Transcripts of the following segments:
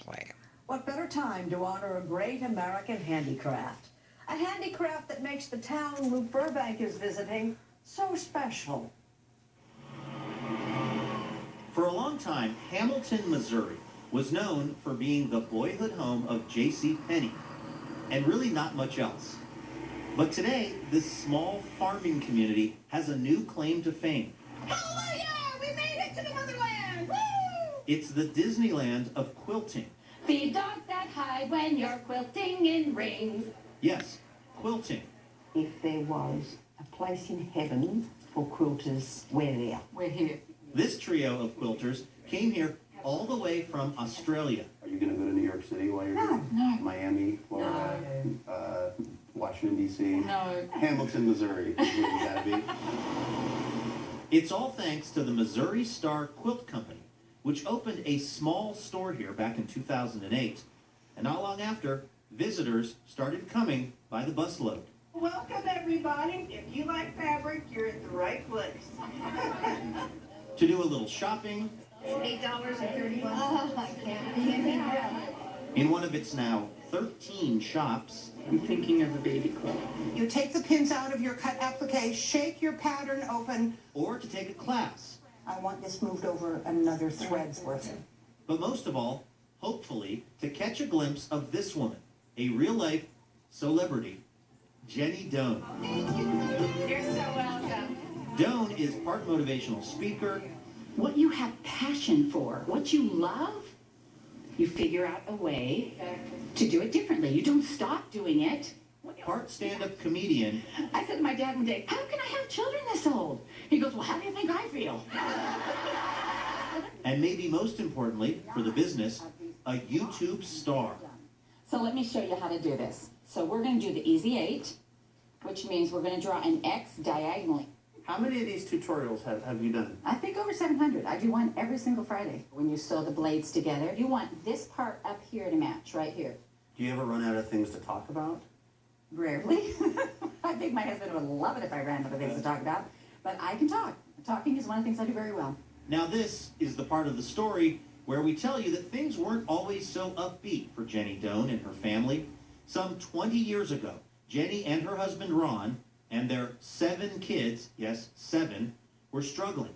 exactly? What better time to honor a great American handicraft? A handicraft that makes the town Luke Burbank is visiting so special. For a long time, Hamilton, Missouri was known for being the boyhood home of J.C. Penney, and really not much else. But today, this small farming community has a new claim to fame. Hallelujah! We made it to the motherland! Woo! It's the Disneyland of quilting. Feed dogs that hide when you're quilting in rings. Yes, quilting. If there was a place in heaven for quilters, we're there. We're here. This trio of quilters came here all the way from Australia. Are you going to go to New York City while you're here? No. Miami, Florida, Washington, D.C.? No. Hamilton, Missouri is where you got to be. It's all thanks to the Missouri Star Quilt Company, which opened a small store here back in 2008. And not long after, visitors started coming by the busload. Welcome, everybody. If you like fabric, you're at the right place. To do a little shopping. $8.31. Oh, I can't. In one of its now 13 shops. I'm thinking of a baby quilt. You take the pins out of your cut applique, shake your pattern open. Or to take a class. I want this moved over another thread's worth. But most of all, hopefully, to catch a glimpse of this woman, a real-life celebrity, Jenny Doan. You're so welcome. Doan is part motivational speaker. What you have passion for, what you love, you figure out a way to do it differently. You don't stop doing it. Part stand-up comedian. I said to my dad one day, how can I have children this old? He goes, well, how do you think I feel? And maybe most importantly, for the business, a YouTube star. So let me show you how to do this. So we're going to do the easy 8, which means we're going to draw an X diagonally. How many of these tutorials have you done? I think over 700. I do one every single Friday. When you sew the blades together, you want this part up here to match, right here. Do you ever run out of things to talk about? Rarely. I think my husband would love it if I ran out of things to talk about. But I can talk. Talking is one of the things I do very well. Now this is the part of the story where we tell you that things weren't always so upbeat for Jenny Doan and her family. Some 20 years ago, Jenny and her husband Ron and their 7 kids, yes, 7, were struggling.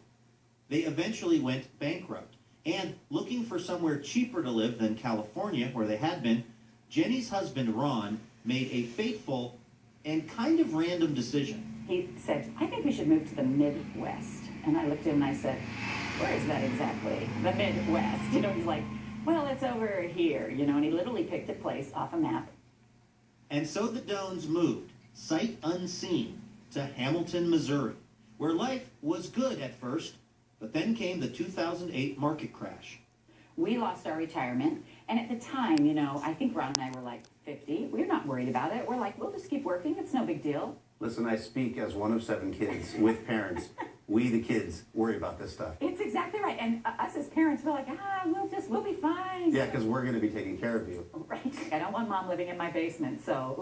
They eventually went bankrupt. And looking for somewhere cheaper to live than California, where they had been, Jenny's husband Ron made a fateful and kind of random decision. He said, I think we should move to the Midwest. And I looked at him and I said, where is that exactly? The Midwest. You know, he's like, well, it's over here, you know, and he literally picked a place off a map. And so the Doans moved, sight unseen, to Hamilton, Missouri, where life was good at first, but then came the 2008 market crash. We lost our retirement, and at the time, you know, I think Ron and I were like 50. We're not worried about it. We're like, we'll just keep working. It's no big deal. Listen, I speak as one of 7 kids with parents. We, the kids, worry about this stuff. It's exactly right. And us as parents, we're like, we'll be fine. Yeah, because we're going to be taking care of you. Right. I don't want Mom living in my basement, so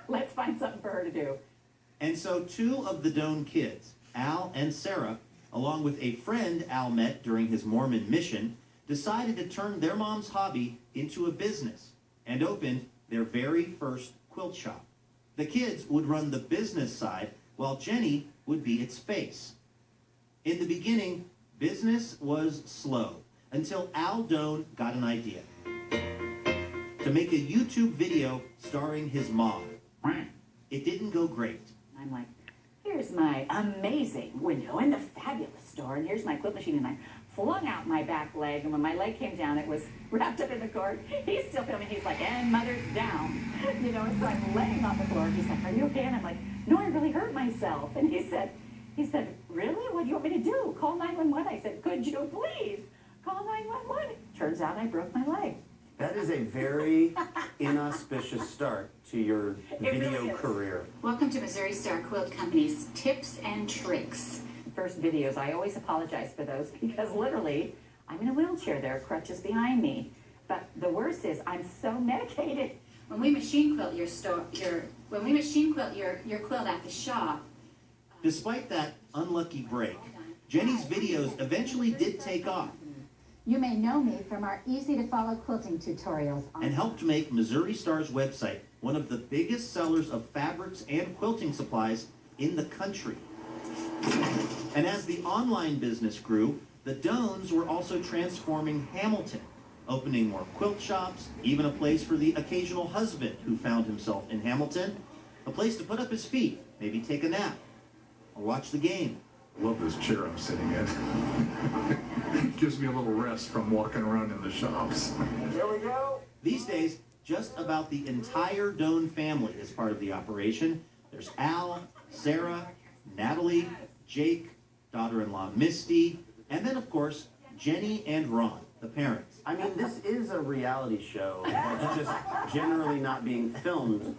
let's find something for her to do. And so 2 of the Doan kids, Al and Sarah, along with a friend Al met during his Mormon mission, decided to turn their mom's hobby into a business and opened their very first quilt shop. The kids would run the business side while Jenny would be its face. In the beginning, business was slow until Al Doan got an idea to make a YouTube video starring his mom. It didn't go great. I'm like, here's my amazing window in the fabulous store, and here's my quilt machine, and I flung out my back leg, and when my leg came down, it was wrapped up in the cord. He's still filming. He's like, and mother's down. You know, and so I'm laying on the floor. He's like, are you okay? And I'm like, no, I really hurt myself. And he said, really? What do you want me to do? Call 911. I said, could you please call 911? Turns out I broke my leg. That is a very inauspicious start to your video really career. Welcome to Missouri Star Quilt Company's Tips and Tricks. First videos, I always apologize for those because literally I'm in a wheelchair. There are crutches behind me. But the worst is I'm so medicated. When we machine quilt your quilt at the shop. Despite that unlucky break, Jenny's videos eventually did take off. You may know me from our easy-to-follow quilting tutorials. and helped make Missouri Star's website one of the biggest sellers of fabrics and quilting supplies in the country. And as the online business grew, the Doans were also transforming Hamilton, opening more quilt shops, even a place for the occasional husband who found himself in Hamilton, a place to put up his feet, maybe take a nap, or watch the game. I love this chair I'm sitting in. Gives me a little rest from walking around in the shops. Here we go. These days, just about the entire Doan family is part of the operation. There's Al, Sarah, Natalie, Jake, daughter-in-law Misty, and then, of course, Jenny and Ron, the parents. I mean, this is a reality show that's just generally not being filmed.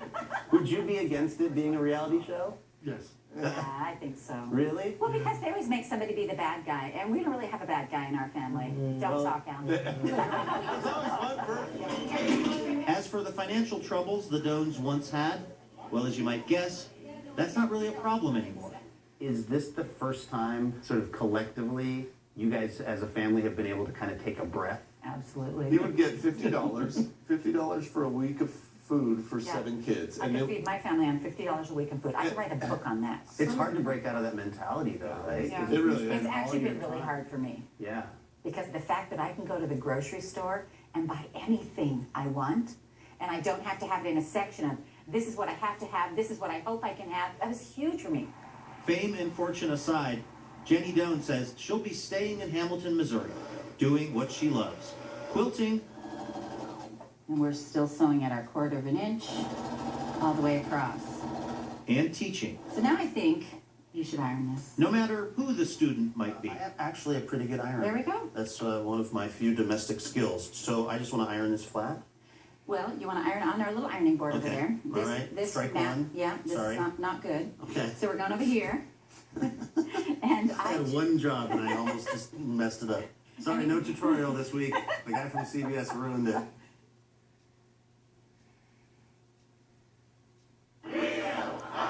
Would you be against it being a reality show? Yes. Yeah, I think so. Really? Well, because they always make somebody be the bad guy, and we don't really have a bad guy in our family. Don't talk, Al. As for the financial troubles the Doans once had, well, as you might guess, that's not really a problem anymore. Is this the first time, sort of collectively, you guys as a family have been able to kind of take a breath? Absolutely. You would get $50 for a week of food for 7 kids. I could feed my family on $50 a week in food. I could write a book on that. It's hard to break out of that mentality, though, right? Yeah. It really is. It's actually been really hard for me. Yeah. Because the fact that I can go to the grocery store and buy anything I want, and I don't have to have it in a section of, this is what I have to have, this is what I hope I can have, that was huge for me. Fame and fortune aside, Jenny Doan says she'll be staying in Hamilton, Missouri, doing what she loves, quilting. And we're still sewing at our 1/4 of an inch all the way across. And teaching. So now I think you should iron this. No matter who the student might be. I am actually a pretty good ironer. There we go. That's one of my few domestic skills. So I just want to iron this flat. Well, you want to iron on our little ironing board over Okay. there. All right. This Strike mat, one. yeah, this Sorry. is not good. Okay. So we're going over here. And I had one job and I almost just messed it up. Sorry, no tutorial this week. The guy from CBS ruined it.